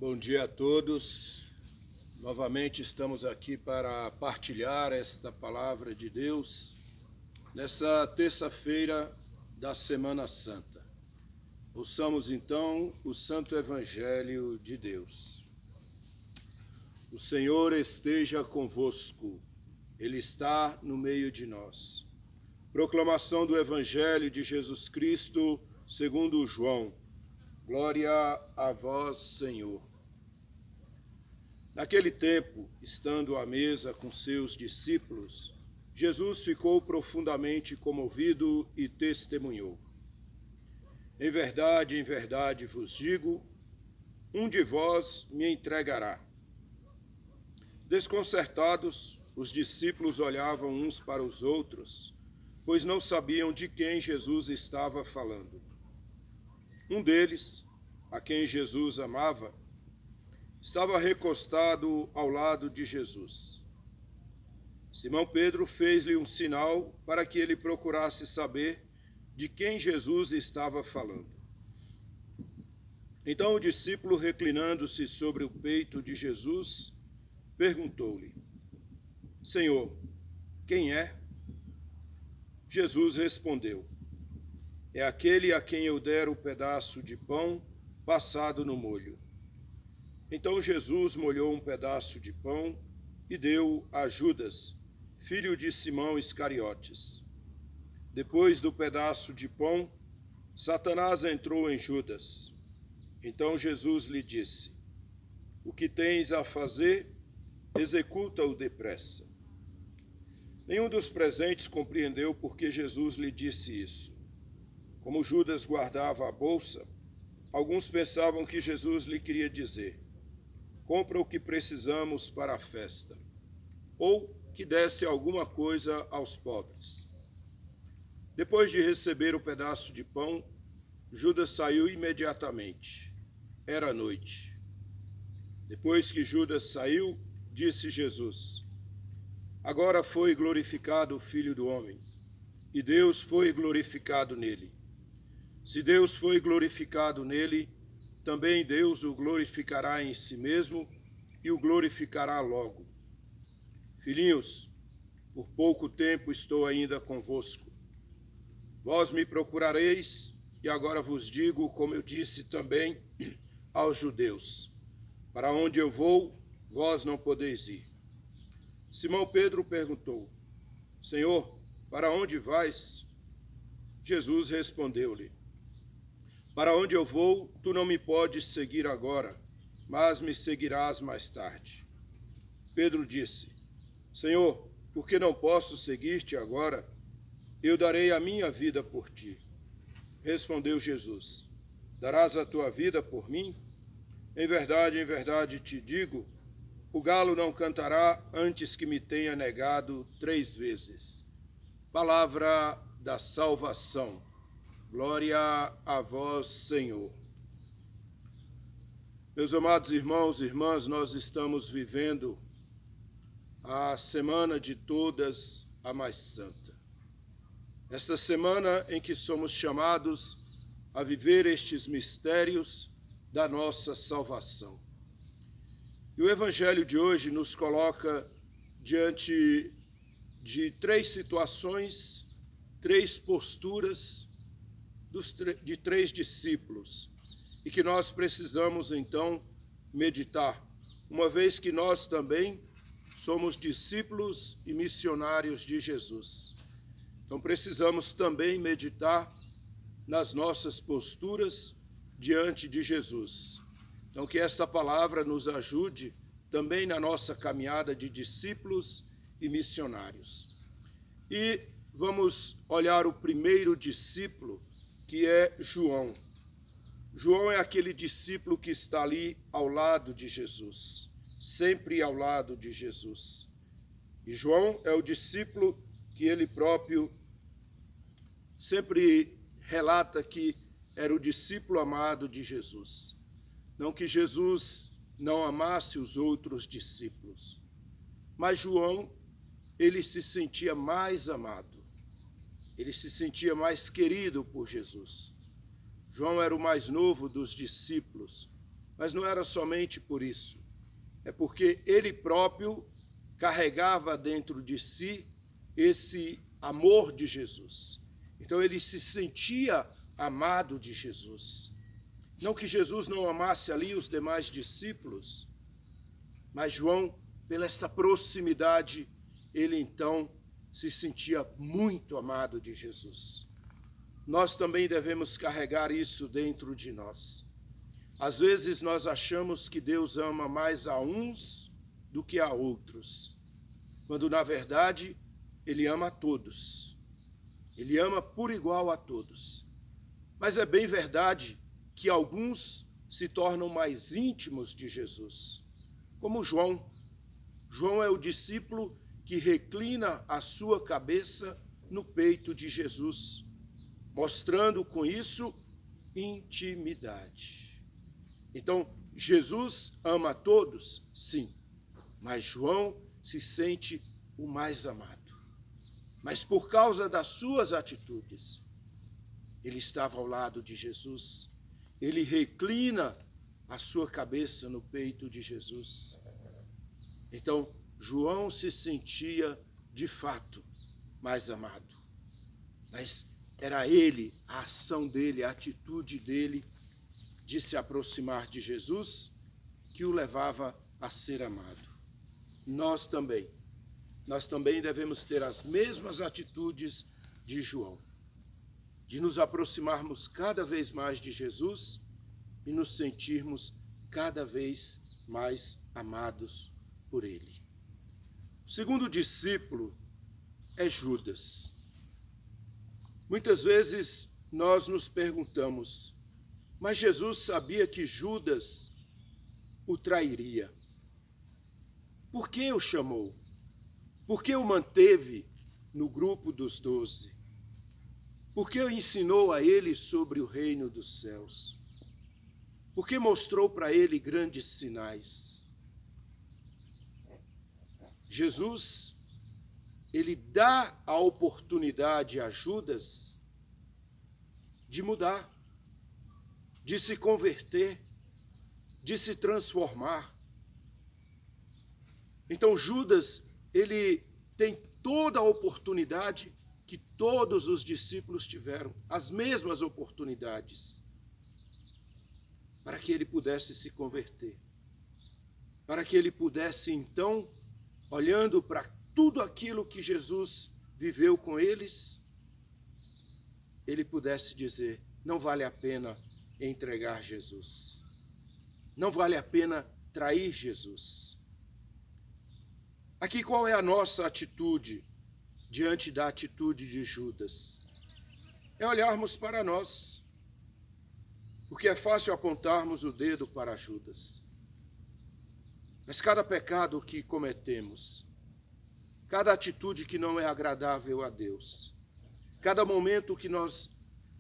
Bom dia a todos. Novamente estamos aqui para partilhar esta palavra de Deus nessa terça-feira da Semana Santa. Ouçamos então o Santo Evangelho de Deus. O Senhor esteja convosco, Ele está no meio de nós. Proclamação do Evangelho de Jesus Cristo segundo João. Glória a vós, Senhor. Naquele tempo, estando à mesa com seus discípulos, Jesus ficou profundamente comovido e testemunhou: em verdade vos digo, um de vós me entregará. Desconcertados, os discípulos olhavam uns para os outros, pois não sabiam de quem Jesus estava falando. Um deles, a quem Jesus amava, estava recostado ao lado de Jesus. Simão Pedro fez-lhe um sinal para que ele procurasse saber de quem Jesus estava falando. Então o discípulo, reclinando-se sobre o peito de Jesus, perguntou-lhe: Senhor, quem é? Jesus respondeu: é aquele a quem eu der o pedaço de pão passado no molho. Então Jesus molhou um pedaço de pão e deu a Judas, filho de Simão Iscariotes. Depois do pedaço de pão, Satanás entrou em Judas. Então Jesus lhe disse: o que tens a fazer, executa-o depressa. Nenhum dos presentes compreendeu por que Jesus lhe disse isso. Como Judas guardava a bolsa, alguns pensavam que Jesus lhe queria dizer: compra o que precisamos para a festa, ou que desse alguma coisa aos pobres. Depois de receber o pedaço de pão, Judas saiu imediatamente. Era noite. Depois que Judas saiu, disse Jesus: agora foi glorificado o Filho do Homem, e Deus foi glorificado nele. Se Deus foi glorificado nele, também Deus o glorificará em si mesmo e o glorificará logo. Filhinhos, por pouco tempo estou ainda convosco. Vós me procurareis, e agora vos digo, como eu disse também aos judeus: para onde eu vou, vós não podeis ir. Simão Pedro perguntou: Senhor, para onde vais? Jesus respondeu-lhe: para onde eu vou, tu não me podes seguir agora, mas me seguirás mais tarde. Pedro disse: Senhor, por que não posso seguir-te agora? Eu darei a minha vida por ti. Respondeu Jesus: darás a tua vida por mim? Em verdade te digo, o galo não cantará antes que me tenha negado 3 vezes. Palavra da salvação. Glória a vós, Senhor. Meus amados irmãos e irmãs, nós estamos vivendo a semana de todas a mais santa. Esta semana em que somos chamados a viver estes mistérios da nossa salvação. E o Evangelho de hoje nos coloca diante de 3 situações, 3 posturas de 3 discípulos, e que nós precisamos então meditar, uma vez que nós também somos discípulos e missionários de Jesus. Então precisamos também meditar nas nossas posturas diante de Jesus. Então que esta palavra nos ajude também na nossa caminhada de discípulos e missionários. E vamos olhar o primeiro discípulo, que é João. João é aquele discípulo que está ali ao lado de Jesus, sempre ao lado de Jesus. E João é o discípulo que ele próprio sempre relata que era o discípulo amado de Jesus. Não que Jesus não amasse os outros discípulos, mas João, ele se sentia mais amado. Ele se sentia mais querido por Jesus. João era o mais novo dos discípulos, Mas não era somente por isso. É porque ele próprio carregava dentro de si esse amor de Jesus. Então ele se sentia amado de Jesus. Não que Jesus não amasse ali os demais discípulos, mas João, pela essa proximidade, ele então se sentia muito amado de Jesus. Nós também devemos carregar isso dentro de nós. Às vezes nós achamos que Deus ama mais a uns do que a outros, quando na verdade Ele ama a todos. Ele ama por igual a todos. Mas é bem verdade que alguns se tornam mais íntimos de Jesus, como João. João é o discípulo que reclina a sua cabeça no peito de Jesus, mostrando com isso intimidade. Então, Jesus ama a todos, sim, mas João se sente o mais amado. Mas por causa das suas atitudes, ele estava ao lado de Jesus, ele reclina a sua cabeça no peito de Jesus. Então, João se sentia, de fato, mais amado. Mas era ele, a ação dele, a atitude dele de se aproximar de Jesus que o levava a ser amado. Nós também devemos ter as mesmas atitudes de João, de nos aproximarmos cada vez mais de Jesus e nos sentirmos cada vez mais amados por ele. O segundo discípulo é Judas. Muitas vezes nós nos perguntamos, mas Jesus sabia que Judas o trairia. Por que o chamou? Por que o manteve no grupo dos 12? Por que ensinou a ele sobre o reino dos céus? Por que mostrou para ele grandes sinais? Jesus, ele dá a oportunidade a Judas de mudar, de se converter, de se transformar. Então Judas, ele tem toda a oportunidade que todos os discípulos tiveram, as mesmas oportunidades, para que ele pudesse se converter, para que ele pudesse então, olhando para tudo aquilo que Jesus viveu com eles, ele pudesse dizer, não vale a pena entregar Jesus. Não vale a pena trair Jesus. Aqui qual é a nossa atitude diante da atitude de Judas? É olharmos para nós, porque é fácil apontarmos o dedo para Judas. Mas cada pecado que cometemos, cada atitude que não é agradável a Deus, cada momento que nós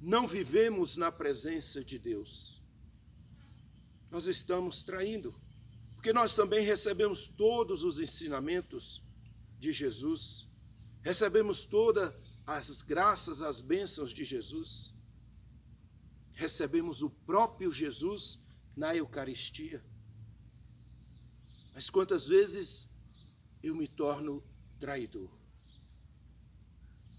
não vivemos na presença de Deus, nós estamos traindo, porque nós também recebemos todos os ensinamentos de Jesus, recebemos todas as graças, as bênçãos de Jesus, recebemos o próprio Jesus na Eucaristia. Mas quantas vezes eu me torno traidor?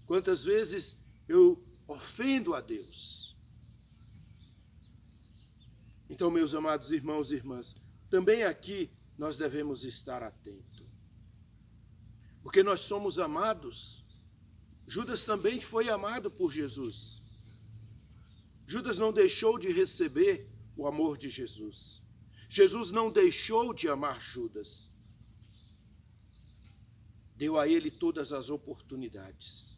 Quantas vezes eu ofendo a Deus? Então, meus amados irmãos e irmãs, também aqui nós devemos estar atentos. Porque nós somos amados. Judas também foi amado por Jesus. Judas não deixou de receber o amor de Jesus. Jesus não deixou de amar Judas. Deu a ele todas as oportunidades.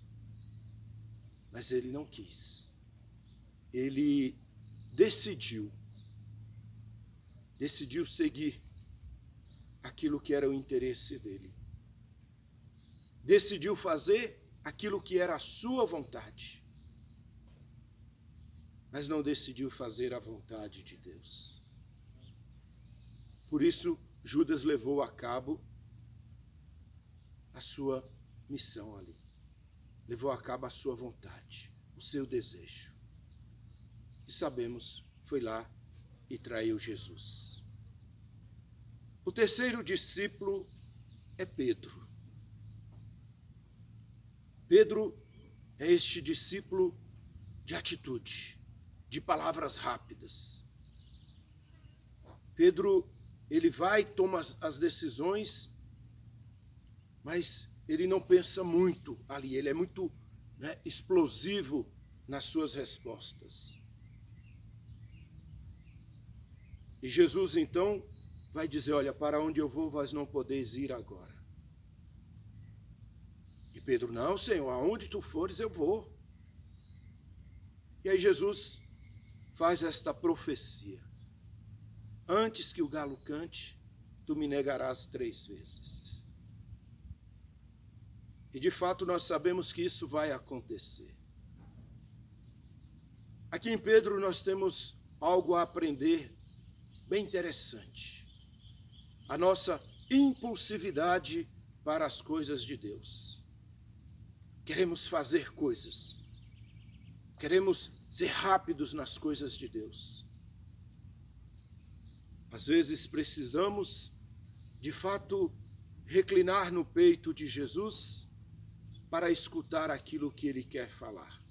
Mas ele não quis. Ele decidiu seguir aquilo que era o interesse dele. Decidiu fazer aquilo que era a sua vontade. Mas não decidiu fazer a vontade de Deus. Por isso, Judas levou a cabo a sua missão ali. Levou a cabo a sua vontade, o seu desejo. E sabemos, foi lá e traiu Jesus. O terceiro discípulo é Pedro. Pedro é este discípulo de atitude, de palavras rápidas. Pedro, ele vai, toma as decisões, mas ele não pensa muito ali, ele é muito explosivo nas suas respostas. E Jesus, então, vai dizer, olha, para onde eu vou, vós não podeis ir agora. E Pedro, não, Senhor, aonde tu fores, eu vou. E aí Jesus faz esta profecia. Antes que o galo cante, tu me negarás 3 vezes. E de fato nós sabemos que isso vai acontecer. Aqui em Pedro nós temos algo a aprender bem interessante. A nossa impulsividade para as coisas de Deus. Queremos fazer coisas. Queremos ser rápidos nas coisas de Deus. Às vezes precisamos, de fato, reclinar no peito de Jesus para escutar aquilo que ele quer falar.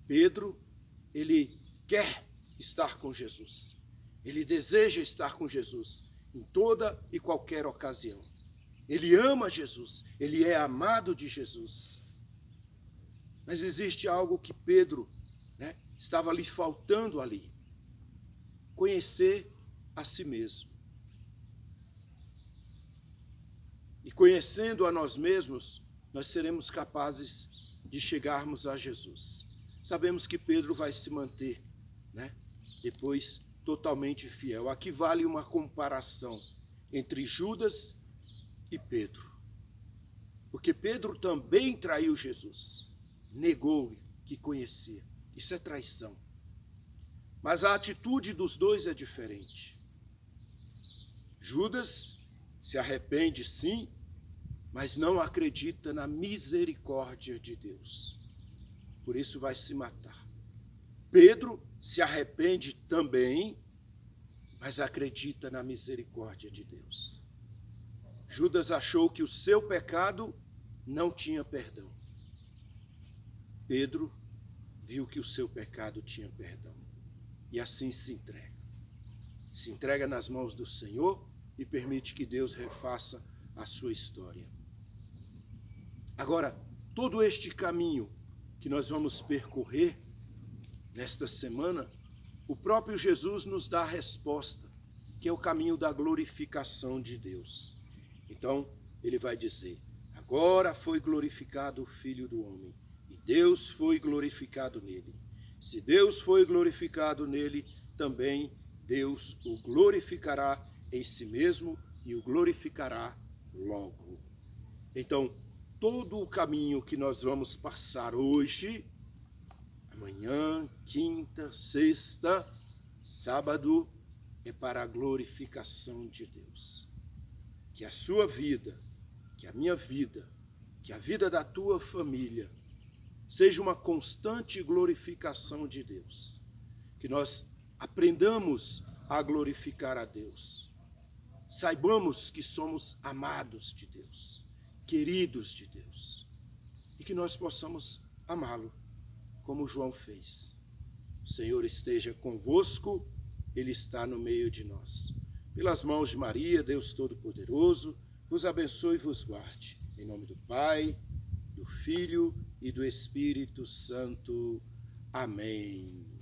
Pedro, ele quer estar com Jesus. Ele deseja estar com Jesus em toda e qualquer ocasião. Ele ama Jesus, ele é amado de Jesus. Mas existe algo que Pedro estava lhe faltando ali. Conhecer a si mesmo. E conhecendo a nós mesmos, nós seremos capazes de chegarmos a Jesus. Sabemos que Pedro vai se manter, depois totalmente fiel. Aqui vale uma comparação entre Judas e Pedro. Porque Pedro também traiu Jesus. Negou-lhe que conhecia. Isso é traição. Mas a atitude dos dois é diferente. Judas se arrepende, sim, mas não acredita na misericórdia de Deus. Por isso vai se matar. Pedro se arrepende também, mas acredita na misericórdia de Deus. Judas achou que o seu pecado não tinha perdão. Pedro viu que o seu pecado tinha perdão. E assim se entrega. Se entrega nas mãos do Senhor e permite que Deus refaça a sua história. Agora, todo este caminho que nós vamos percorrer nesta semana, o próprio Jesus nos dá a resposta, que é o caminho da glorificação de Deus. Então, ele vai dizer, agora foi glorificado o Filho do Homem, e Deus foi glorificado nele. Se Deus foi glorificado nele, também Deus o glorificará em si mesmo e o glorificará logo. Então, todo o caminho que nós vamos passar hoje, amanhã, quinta, sexta, sábado, é para a glorificação de Deus. Que a sua vida, que a minha vida, que a vida da tua família, seja uma constante glorificação de Deus. Que nós aprendamos a glorificar a Deus. Saibamos que somos amados de Deus, queridos de Deus. E que nós possamos amá-lo, como João fez. O Senhor esteja convosco, Ele está no meio de nós. Pelas mãos de Maria, Deus Todo-Poderoso, vos abençoe e vos guarde. Em nome do Pai, do Filho e do Espírito Santo. Amém.